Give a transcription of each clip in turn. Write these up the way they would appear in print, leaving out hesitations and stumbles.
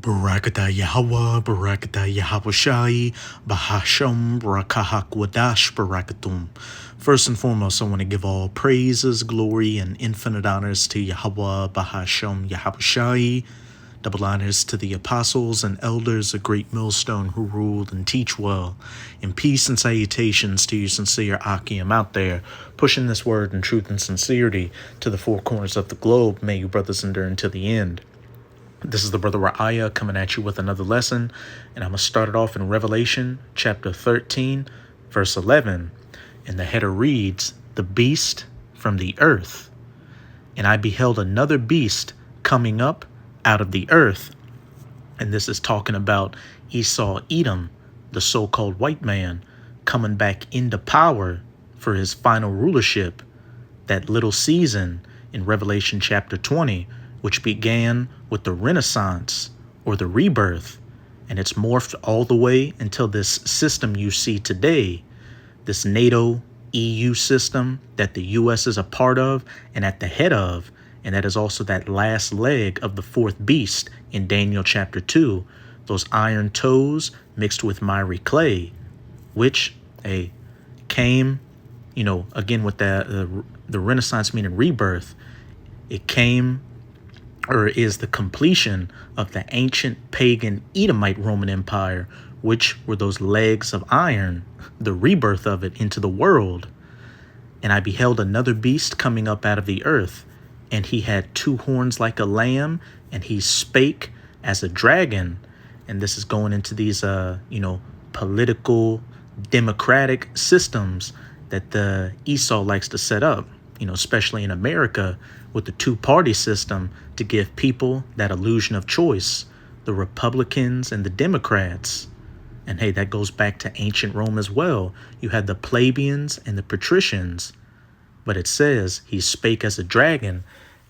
Barakata Yahweh, Barakata Yahweh Shai, Bahasham, Barakahak Wadash, Barakatum. First and foremost, I want to give all praises, glory, and infinite honors to Yahweh, Bahasham, Yahweh Shai. Double honors to the apostles and elders, a great millstone who ruled and teach well. And peace and salutations to you sincere Akim out there, pushing this word in truth and sincerity to the four corners of the globe. May you brothers endure until the end. This is the brother Ra'aya coming at you with another lesson, and I'm going to start it off in Revelation chapter 13, verse 11. And the header reads, "The beast from the earth. And I beheld another beast coming up out of the earth." And this is talking about Esau Edom, the so-called white man, coming back into power for his final rulership, that little season in Revelation chapter 20, which began with the Renaissance or the rebirth, and it's morphed all the way until this system you see today, this NATO EU system that the US is a part of and at the head of, and that is also that last leg of the fourth beast in Daniel chapter 2, those iron toes mixed with miry clay, which came, again with the Renaissance meaning rebirth. It came, or is the completion of the ancient pagan Edomite Roman Empire, which were those legs of iron, the rebirth of it into the world. And I beheld another beast coming up out of the earth, and he had two horns like a lamb, and he spake as a dragon. And this is going into these, political, democratic systems that the Esau likes to set up, especially in America with the two-party system to give people that illusion of choice, the Republicans and the Democrats. And hey, that goes back to ancient Rome as well. You had the plebeians and the patricians. But it says he spake as a dragon.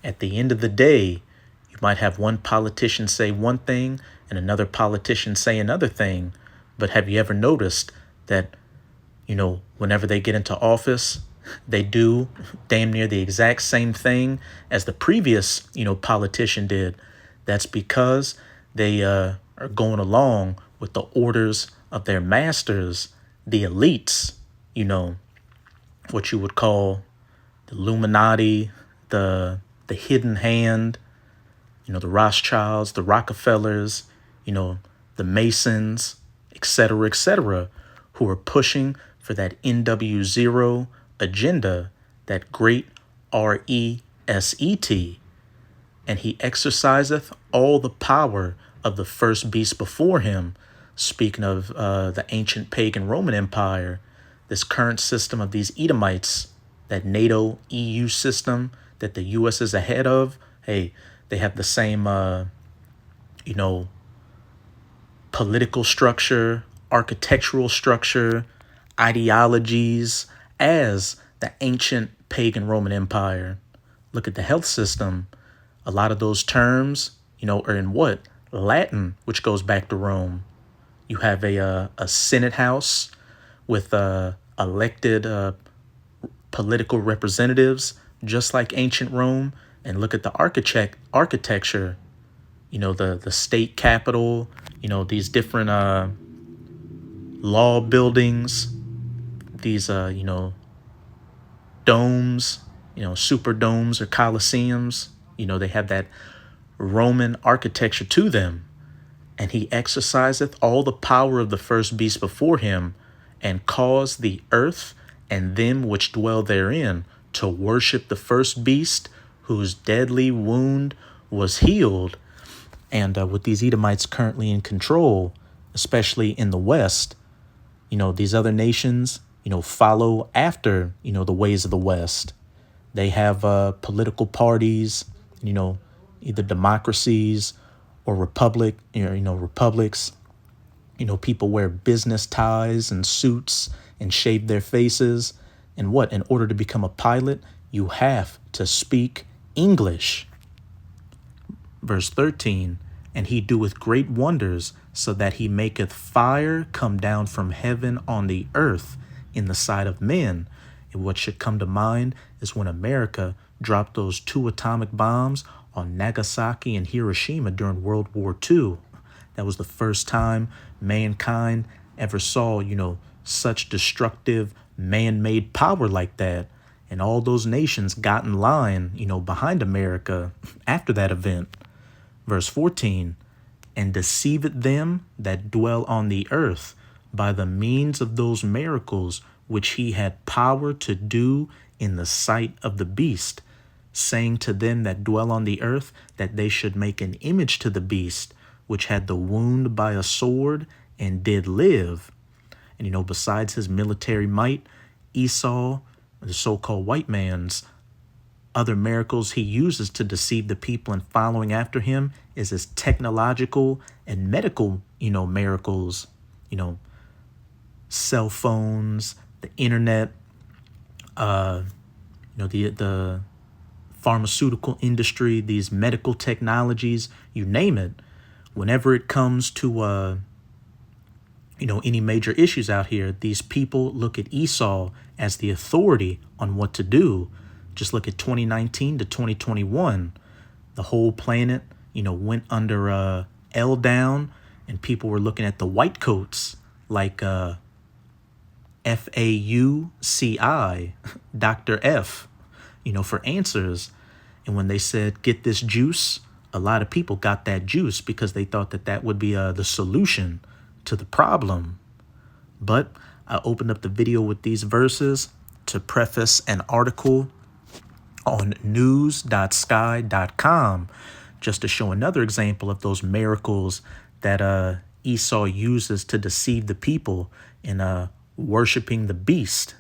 At the end of the day, you might have one politician say one thing and another politician say another thing. But have you ever noticed that, whenever they get into office, they do damn near the exact same thing as the previous, politician did? That's because they are going along with the orders of their masters, the elites, what you would call the Illuminati, the hidden hand, the Rothschilds, the Rockefellers, the Masons, etc., who are pushing for that NW0 agenda, that great RESET. And he exerciseth all the power of the first beast before him. Speaking of the ancient pagan Roman Empire, this current system of these Edomites, that NATO EU system that the US is ahead of, hey, they have the same, political structure, architectural structure, ideologies as the ancient pagan Roman Empire. Look at the health system. A lot of those terms, are in what? Latin, which goes back to Rome. You have a Senate House with elected political representatives, just like ancient Rome. And look at the architecture, the state capitol, these different law buildings, these, domes, super domes or coliseums. They have that Roman architecture to them. And he exerciseth all the power of the first beast before him, and caused the earth and them which dwell therein to worship the first beast, whose deadly wound was healed. And with these Edomites currently in control, especially in the West, these other nations, follow after, the ways of the West. They have political parties, either democracies or republics. People wear business ties and suits and shave their faces. And what? In order to become a pilot, you have to speak English. Verse 13, "And he doeth great wonders, so that he maketh fire come down from heaven on the earth in the sight of men." And what should come to mind is when America dropped those 2 atomic bombs on Nagasaki and Hiroshima during World War II. That was the first time mankind ever saw, such destructive man-made power like that. And all those nations got in line, behind America after that event. Verse 14, and deceived them that dwell on the earth by the means of those miracles which he had power to do in the sight of the beast, saying to them that dwell on the earth that they should make an image to the beast, which had the wound by a sword and did live. And besides his military might, Esau, the so-called white man's other miracles he uses to deceive the people and following after him is his technological and medical, miracles, cell phones, the internet, the pharmaceutical industry, these medical technologies, you name it. Whenever it comes to, any major issues out here, these people look at Esau as the authority on what to do. Just look at 2019 to 2021. The whole planet, went under L down, and people were looking at the white coats like FAUCI, Dr. F, for answers. And when they said, get this juice, a lot of people got that juice because they thought that would be the solution to the problem. But I opened up the video with these verses to preface an article on news.sky.com just to show another example of those miracles that Esau uses to deceive the people in worshiping the beast.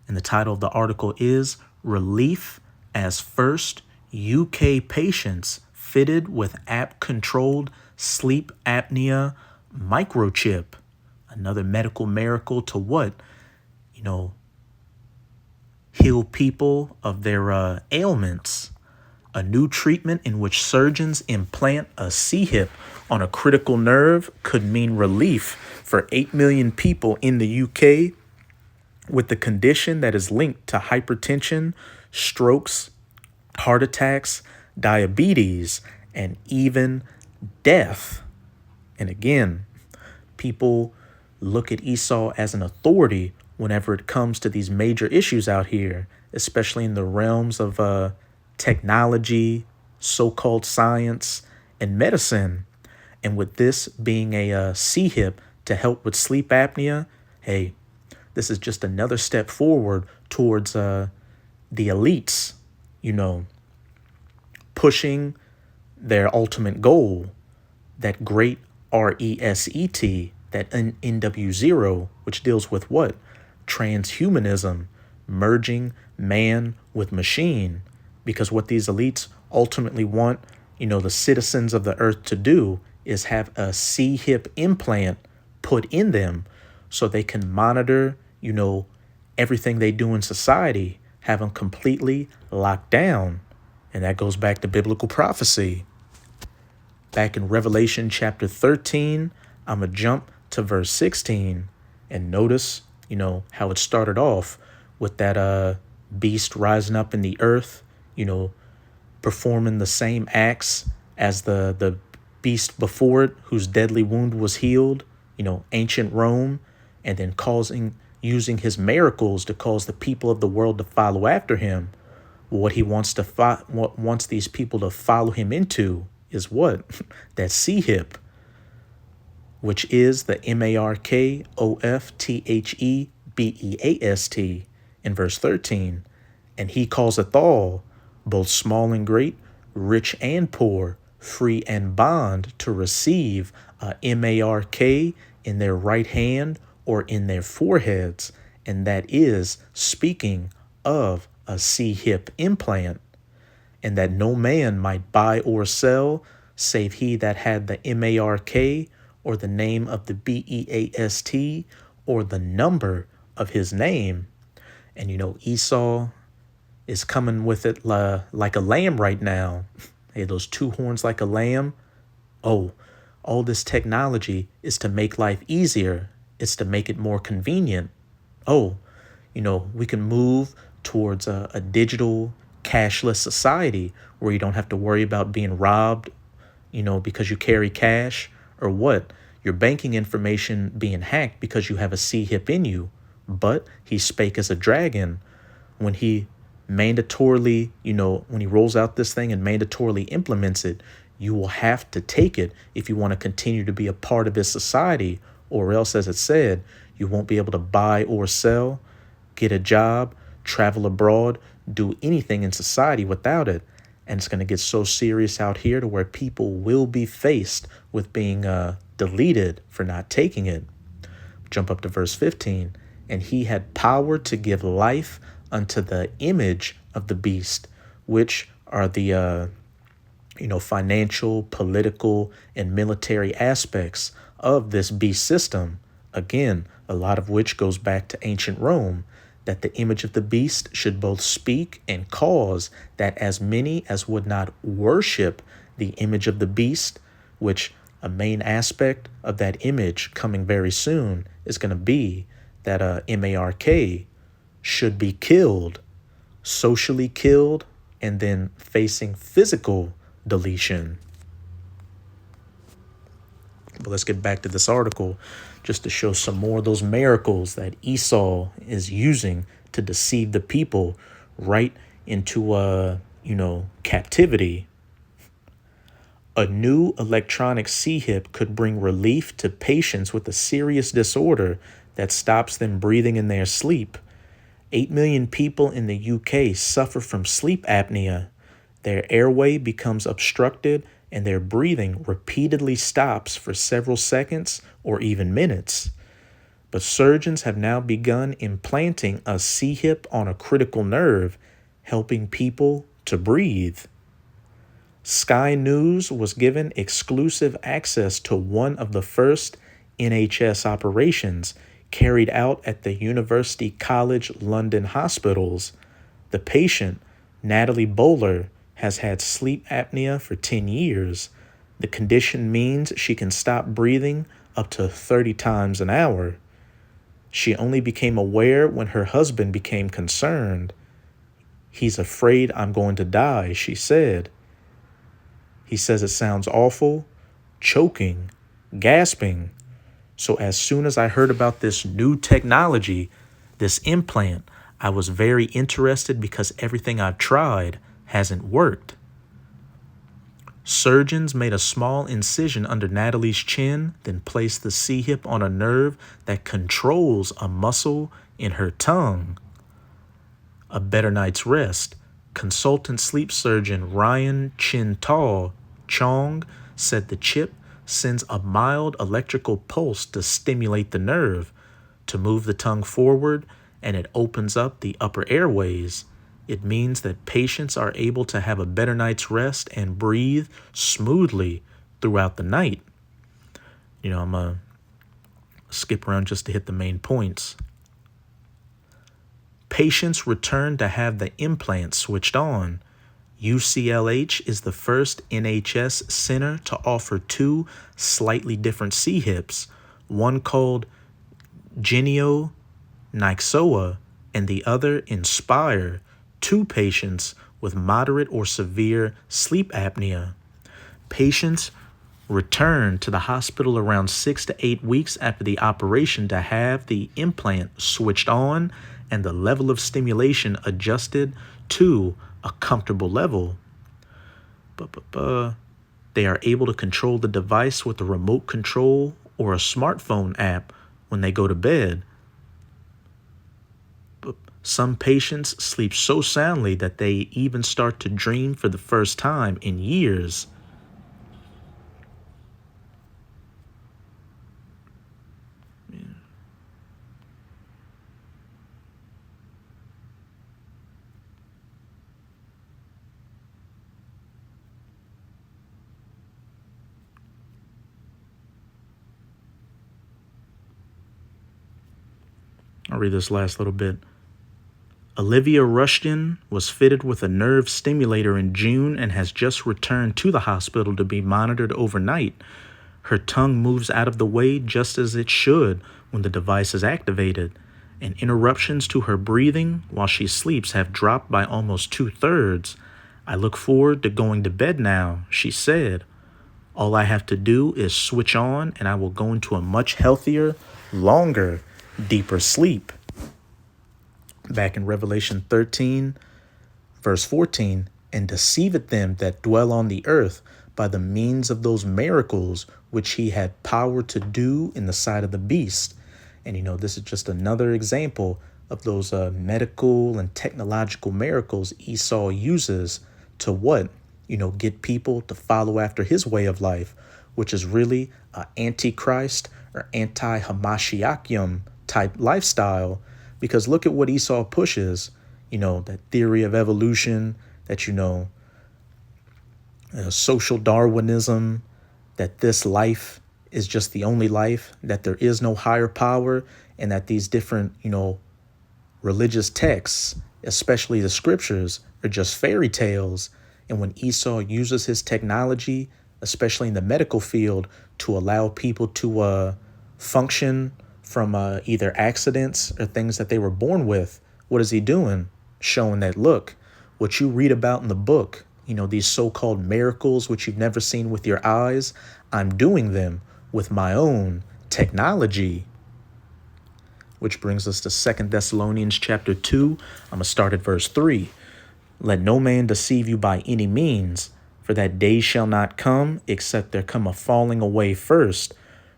And the title of the article is Relief as First UK Patients Fitted with App-Controlled Sleep Apnea Microchip. Another medical miracle to what? Heal people of their ailments. A new treatment in which surgeons implant a C-hip on a critical nerve could mean relief for 8 million people in the UK with the condition that is linked to hypertension, strokes, heart attacks, diabetes, and even death. And again, people look at Esau as an authority whenever it comes to these major issues out here, especially in the realms of technology, so-called science, and medicine. And with this being a C-hip to help with sleep apnea, hey, this is just another step forward towards the elites, pushing their ultimate goal, that great RESET, that NW0, which deals with what? Transhumanism, merging man with machine. Because what these elites ultimately want, the citizens of the earth to do is have a C-hip implant put in them so they can monitor, everything they do in society, have them completely locked down. And that goes back to biblical prophecy. Back in Revelation chapter 13, I'm going to jump to verse 16 and notice, how it started off with that beast rising up in the earth, performing the same acts as the beast before it, whose deadly wound was healed, ancient Rome, and then using his miracles to cause the people of the world to follow after him. What he wants these people to follow him into is what? That C-hip, which is the MARKOFTHEBEAST in verse 13. And he causeth all, both small and great, rich and poor, free and bond, to receive a MARK in their right hand or in their foreheads. And that is speaking of a C-hip implant. And that no man might buy or sell, save he that had the MARK, or the name of the BEAST, or the number of his name. And Esau is coming with it like a lamb right now. Hey, those two horns like a lamb. Oh, all this technology is to make life easier. It's to make it more convenient. Oh, we can move towards a digital cashless society where you don't have to worry about being robbed, because you carry cash, or what? Your banking information being hacked because you have a C-hip in you. But he spake as a dragon. When he mandatorily, when he rolls out this thing and mandatorily implements it, you will have to take it if you want to continue to be a part of his society, or else, as it said, you won't be able to buy or sell, get a job, travel abroad, do anything in society without it. And it's going to get so serious out here to where people will be faced with being deleted for not taking it. Jump up to verse 15. And he had power to give life unto the image of the beast, which are the financial, political, and military aspects of this beast system. Again, a lot of which goes back to ancient Rome, that the image of the beast should both speak and cause that as many as would not worship the image of the beast, which a main aspect of that image coming very soon is going to be that MARK should be killed, socially killed, and then facing physical deletion. But let's get back to this article just to show some more of those miracles that Esau is using to deceive the people right into captivity. A new electronic C-hip could bring relief to patients with a serious disorder that stops them breathing in their sleep. 8 million people in the UK suffer from sleep apnea. Their airway becomes obstructed and their breathing repeatedly stops for several seconds or even minutes. But surgeons have now begun implanting a C-hip on a critical nerve, helping people to breathe. Sky News was given exclusive access to one of the first NHS operations carried out at the University College London hospitals. The patient, Natalie Bowler, has had sleep apnea for 10 years. The condition means she can stop breathing up to 30 times an hour. She only became aware when her husband became concerned. He's afraid I'm going to die, she said. He says it sounds awful, choking, gasping. So as soon as I heard about this new technology, this implant, I was very interested because everything I've tried hasn't worked. Surgeons made a small incision under Natalie's chin, then placed the C-hip on a nerve that controls a muscle in her tongue. A better night's rest. Consultant sleep surgeon Ryan Chin-Tall Chong said the chip sends a mild electrical pulse to stimulate the nerve, to move the tongue forward, and it opens up the upper airways. It means that patients are able to have a better night's rest and breathe smoothly throughout the night. I'm going to skip around just to hit the main points. Patients return to have the implant switched on. UCLH is the first NHS center to offer two slightly different C-hips, one called Genio Nyxoah and the other Inspire, to patients with moderate or severe sleep apnea. Patients return to the hospital around 6 to 8 weeks after the operation to have the implant switched on and the level of stimulation adjusted to a comfortable level. They are able to control the device with a remote control or a smartphone app when they go to bed. But some patients sleep so soundly that they even start to dream for the first time in years. I'll read this last little bit. Olivia Rushton was fitted with a nerve stimulator in June and has just returned to the hospital to be monitored overnight. Her tongue moves out of the way just as it should when the device is activated, and interruptions to her breathing while she sleeps have dropped by almost 2/3. I look forward to going to bed now, she said. All I have to do is switch on and I will go into a much healthier, longer, deeper sleep. Back in Revelation 13, verse 14, and deceiveth them that dwell on the earth by the means of those miracles which he had power to do in the sight of the beast. And this is just another example of those medical and technological miracles Esau uses to what? Get people to follow after his way of life, which is really an antichrist or anti-Hamashiachim type lifestyle. Because look at what Esau pushes, that theory of evolution, that, social Darwinism, that this life is just the only life, that there is no higher power, and that these different, religious texts, especially the scriptures, are just fairy tales. And when Esau uses his technology, especially in the medical field, to allow people to function from either accidents or things that they were born with, what is he doing? Showing that, look, what you read about in the book, these so-called miracles, which you've never seen with your eyes, I'm doing them with my own technology. Which brings us to 2 Thessalonians chapter 2. I'm going to start at verse 3. Let no man deceive you by any means, for that day shall not come, except there come a falling away first,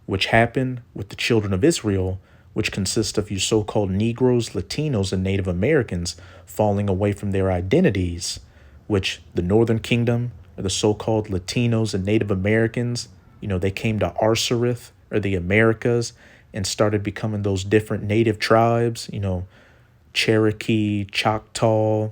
which happened with the children of Israel, which consist of you so-called Negroes, Latinos, and Native Americans falling away from their identities, which the Northern Kingdom, or the so-called Latinos and Native Americans, they came to Arsareth, or the Americas, and started becoming those different native tribes, Cherokee, Choctaw,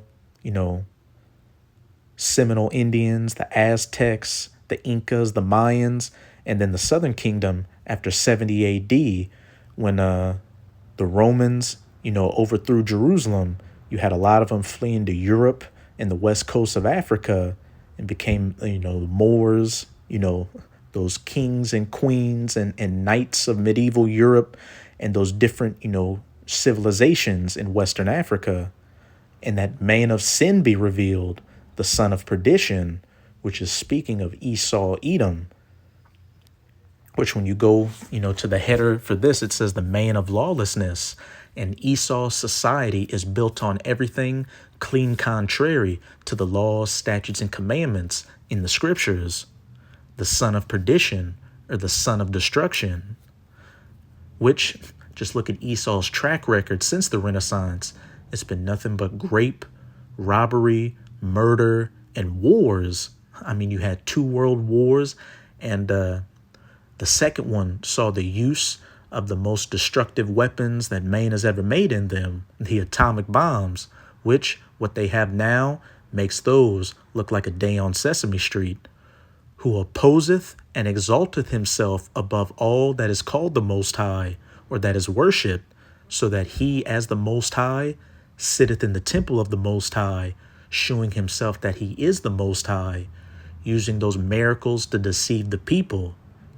Seminole Indians, the Aztecs, the Incas, the Mayans, and then the Southern Kingdom after 70 AD, when the Romans, overthrew Jerusalem. You had a lot of them fleeing to Europe and the west coast of Africa and became, Moors, those kings and queens and knights of medieval Europe and those different, civilizations in Western Africa. And that man of sin be revealed, the son of perdition, which is speaking of Esau, Edom, which when you go, to the header for this, it says the man of lawlessness. And Esau's society is built on everything clean contrary to the laws, statutes, and commandments in the scriptures. The son of perdition, or the son of destruction, which, just look at Esau's track record since the Renaissance. It's been nothing but rape, robbery, murder, and wars. I mean, you had 2 world wars, and the second one saw the use of the most destructive weapons that man has ever made in them, the atomic bombs, which what they have now makes those look like a day on Sesame Street. Who opposeth and exalteth himself above all that is called the Most High, or that is worshipped, so that he as the Most High sitteth in the temple of the Most High, shewing himself that he is the Most High, using those miracles to deceive the people,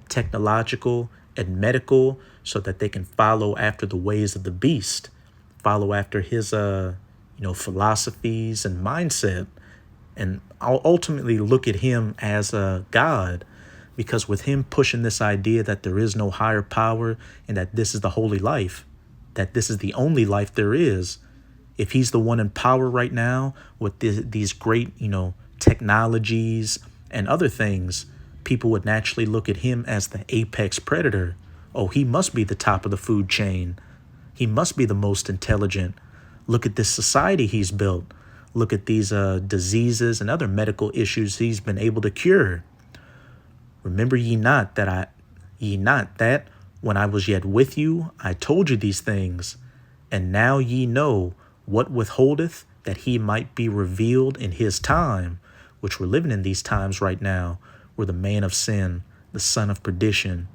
technological and medical, so that they can follow after the ways of the beast, follow after his philosophies and mindset, and I'll ultimately look at him as a God, because with him pushing this idea that there is no higher power and that this is the holy life, that this is the only life there is, if he's the one in power right now with these great, technologies and other things, people would naturally look at him as the apex predator. Oh, he must be the top of the food chain. He must be the most intelligent. Look at this society he's built. Look at these diseases and other medical issues he's been able to cure. Remember ye not that when I was yet with you, I told you these things. And now ye know what withholdeth, that he might be revealed in his time, which we're living in these times right now, where the man of sin, the son of perdition,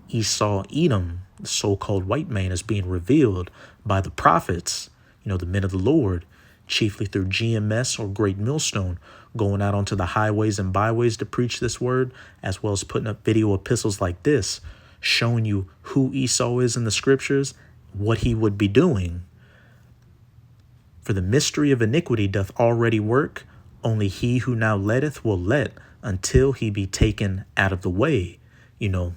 Esau, Edom, the so-called white man, is being revealed by the prophets, the men of the Lord, chiefly through GMS or Great Millstone, going out onto the highways and byways to preach this word, as well as putting up video epistles like this, showing you who Esau is in the scriptures, what he would be doing. For the mystery of iniquity doth already work, only he who now letteth will let until he be taken out of the way. You know,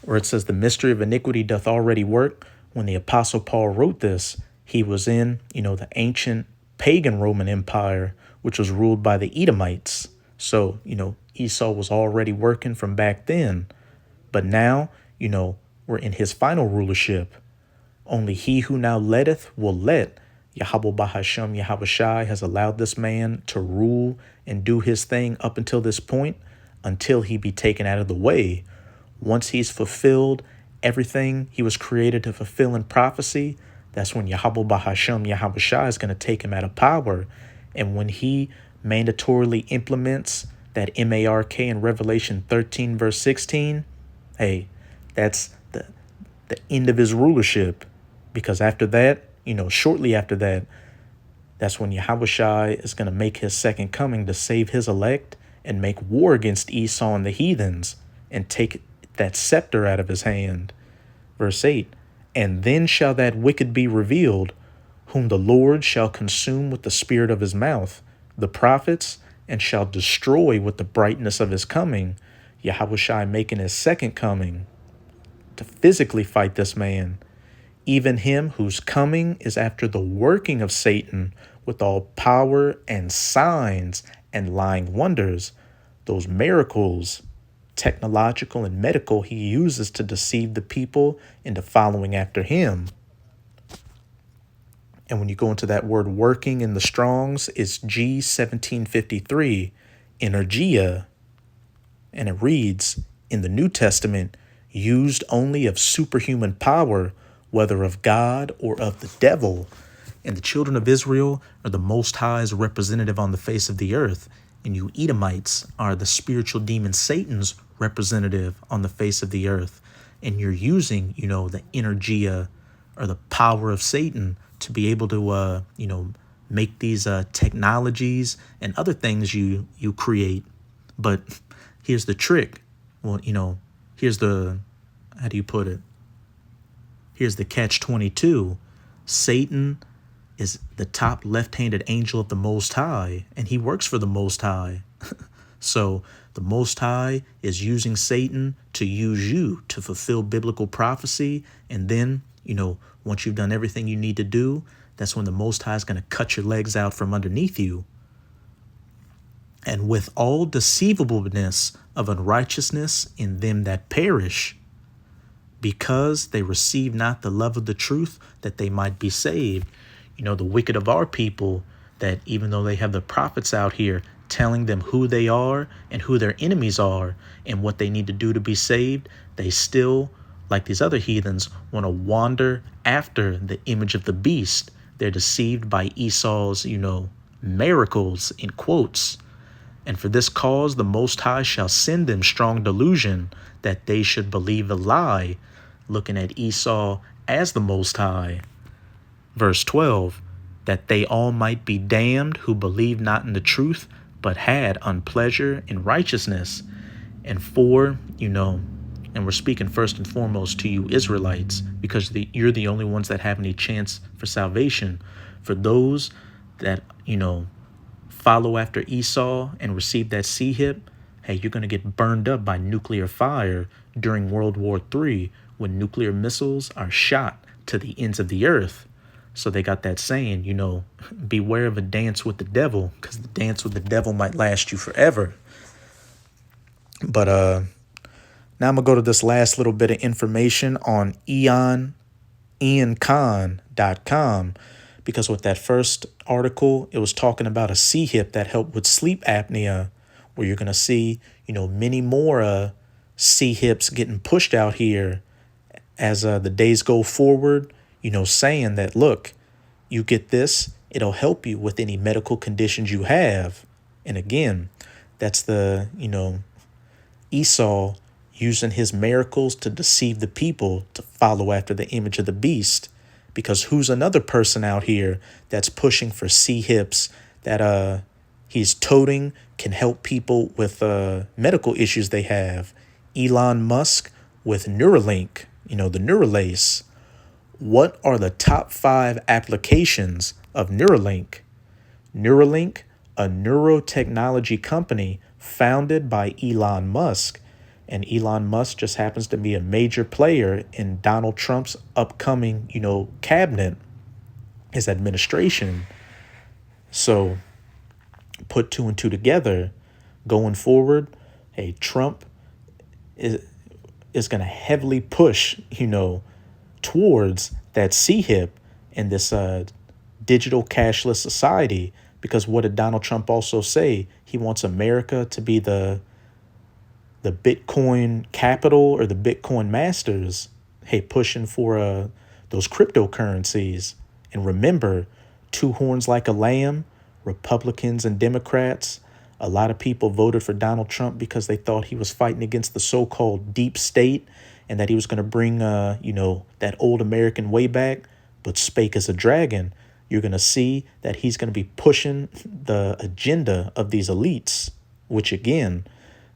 where it says the mystery of iniquity doth already work. When the Apostle Paul wrote this, he was in, the ancient pagan Roman Empire, which was ruled by the Edomites. So, Esau was already working from back then. But now, we're in his final rulership. Only he who now letteth will let. Yahweh Bahashem Yahweh Shai has allowed this man to rule and do his thing up until this point, until he be taken out of the way. Once he's fulfilled everything he was created to fulfill in prophecy, that's when Yahweh Bahashem Yahweh Shai is going to take him out of power. And when he mandatorily implements that MARK in Revelation 13, verse 16, hey, that's the end of his rulership. Because after that, shortly after that, that's when Yahweh Shai is going to make his second coming to save his elect and make war against Esau and the heathens and take that scepter out of his hand. Verse 8, and then shall that wicked be revealed, whom the Lord shall consume with the spirit of his mouth, the prophets, and shall destroy with the brightness of his coming. Yahweh Shai making his second coming to physically fight this man. Even him whose coming is after the working of Satan with all power and signs and lying wonders, those miracles, technological and medical, he uses to deceive the people into following after him. And when you go into that word working in the Strongs, it's G1753, energia. And it reads, in the New Testament, used only of superhuman power, whether of God or of the devil. And the children of Israel are the Most High's representative on the face of the earth. And you Edomites are the spiritual demon Satan's representative on the face of the earth. And you're using, the energia or the power of Satan to be able to, make these technologies and other things you create. But here's the trick. Well, here's the, how do you put it? Here's the catch-22. Satan is the top left-handed angel of the Most High, and he works for the Most High. So the Most High is using Satan to use you to fulfill biblical prophecy. And then, once you've done everything you need to do, that's when the Most High is going to cut your legs out from underneath you. And with all deceivableness of unrighteousness in them that perish, because they receive not the love of the truth, that they might be saved. The wicked of our people, that even though they have the prophets out here telling them who they are and who their enemies are and what they need to do to be saved, they still, like these other heathens, want to wander after the image of the beast. They're deceived by Esau's, miracles, in quotes. And for this cause, the Most High shall send them strong delusion, that they should believe a lie, looking at Esau as the Most High. Verse 12, that they all might be damned who believed not in the truth, but had unpleasure in righteousness. And for, and we're speaking first and foremost to you Israelites, because you're the only ones that have any chance for salvation. For those that, follow after Esau and receive that C-hip, hey, you're going to get burned up by nuclear fire during World War III, when nuclear missiles are shot to the ends of the earth. So they got that saying, beware of a dance with the devil, because the dance with the devil might last you forever. But now I'm going to go to this last little bit of information on iancon.com, because with that first article, it was talking about a C-hip that helped with sleep apnea, where you're going to see, many more C-hips getting pushed out here as the days go forward, saying that, look, you get this, it'll help you with any medical conditions you have. And again, that's the, Esau using his miracles to deceive the people to follow after the image of the beast. Because who's another person out here that's pushing for C-hips that he's toting can help people with medical issues they have? Elon Musk with Neuralink, the Neuralace. What are the top 5 applications of Neuralink? Neuralink a neurotechnology company founded by Elon Musk. And Elon Musk just happens to be a major player in Donald Trump's upcoming, cabinet, his administration. So put two and two together going forward. Hey, Trump is going to heavily push, towards that CHIP and this digital cashless society. Because what did Donald Trump also say? He wants America to be the Bitcoin capital or the Bitcoin masters. Hey, pushing for those cryptocurrencies. And remember, two horns like a lamb, Republicans and Democrats. A lot of people voted for Donald Trump because they thought he was fighting against the so-called deep state and that he was going to bring, that old American way back, but spake as a dragon. You're going to see that he's going to be pushing the agenda of these elites, which again,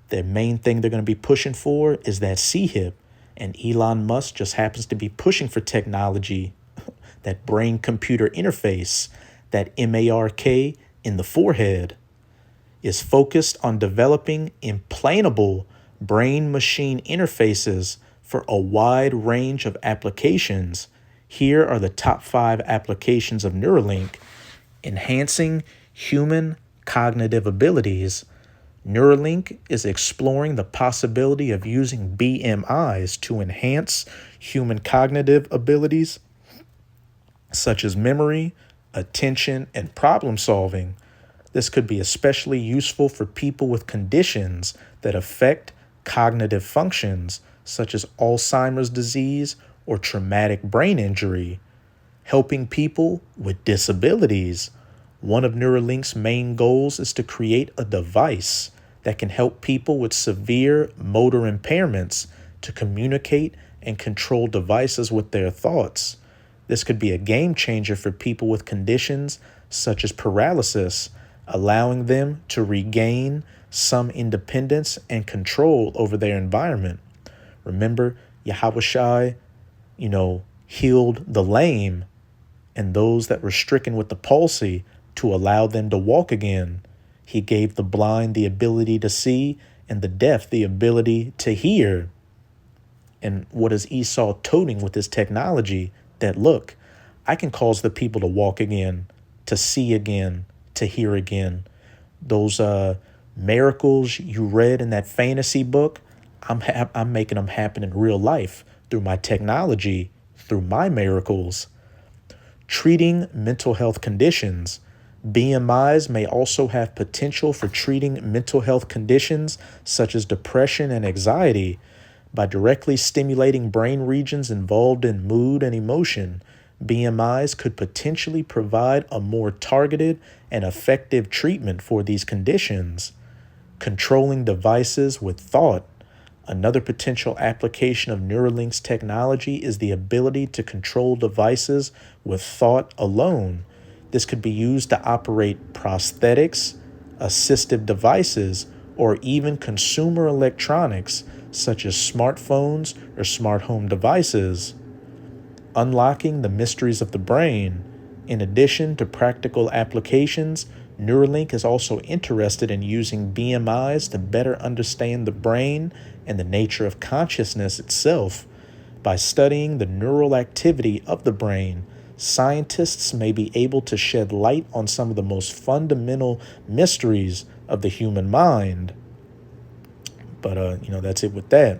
the main thing they're going to be pushing for is that CHIP. And Elon Musk just happens to be pushing for technology, that brain-computer interface, that MARK in the forehead, is focused on developing implantable brain-machine interfaces for a wide range of applications. Here are the top 5 applications of Neuralink. Enhancing human cognitive abilities. Neuralink is exploring the possibility of using BMIs to enhance human cognitive abilities, such as memory, attention, and problem solving. This could be especially useful for people with conditions that affect cognitive functions, such as Alzheimer's disease or traumatic brain injury. Helping people with disabilities. One of Neuralink's main goals is to create a device that can help people with severe motor impairments to communicate and control devices with their thoughts. This could be a game changer for people with conditions such as paralysis, allowing them to regain some independence and control over their environment. Remember, Yahushua, healed the lame and those that were stricken with the palsy to allow them to walk again. He gave the blind the ability to see and the deaf the ability to hear. And what is Esau toting with this technology? That, look, I can cause the people to walk again, to see again, to hear again. Those miracles you read in that fantasy book, I'm making them happen in real life through my technology, through my miracles. Treating mental health conditions. BMIs may also have potential for treating mental health conditions such as depression and anxiety. By directly stimulating brain regions involved in mood and emotion, BMIs could potentially provide a more targeted and effective treatment for these conditions. Controlling devices with thought. Another potential application of Neuralink's technology is the ability to control devices with thought alone. This could be used to operate prosthetics, assistive devices, or even consumer electronics such as smartphones or smart home devices. Unlocking the mysteries of the brain. In addition to practical applications, Neuralink is also interested in using BMIs to better understand the brain and the nature of consciousness itself. By studying the neural activity of the brain, scientists may be able to shed light on some of the most fundamental mysteries of the human mind. But, that's it with that.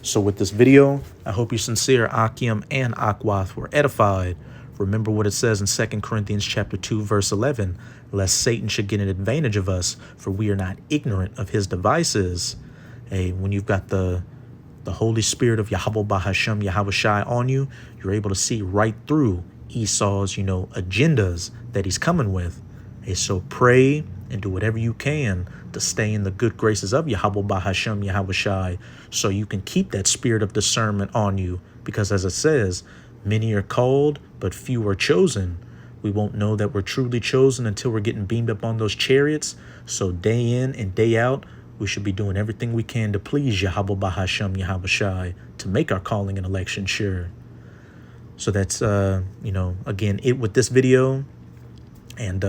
So with this video, I hope you sincere Akim and Akwath were edified. Remember what it says in 2 Corinthians chapter 2, verse 11, lest Satan should get an advantage of us, for we are not ignorant of his devices. Hey, when you've got the Holy Spirit of Yahweh Bahashem, Yahweh Shai on you, you're able to see right through Esau's, agendas that he's coming with. Hey, so pray and do whatever you can to stay in the good graces of Yahweh Bahashem, Yahweh Shai, so you can keep that spirit of discernment on you. Because as it says, many are called, but few are chosen. We won't know that we're truly chosen until we're getting beamed up on those chariots. So day in and day out, we should be doing everything we can to please Yahweh Bahashem, Yahweh Shai, to make our calling and election sure. So that's, again, it with this video. And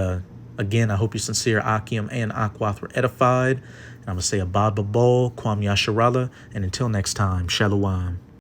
Again, I hope your sincere Akim and Akwath were edified. And I'm going to say Abad Babol, Kwam Yasharala, and until next time, Shalom.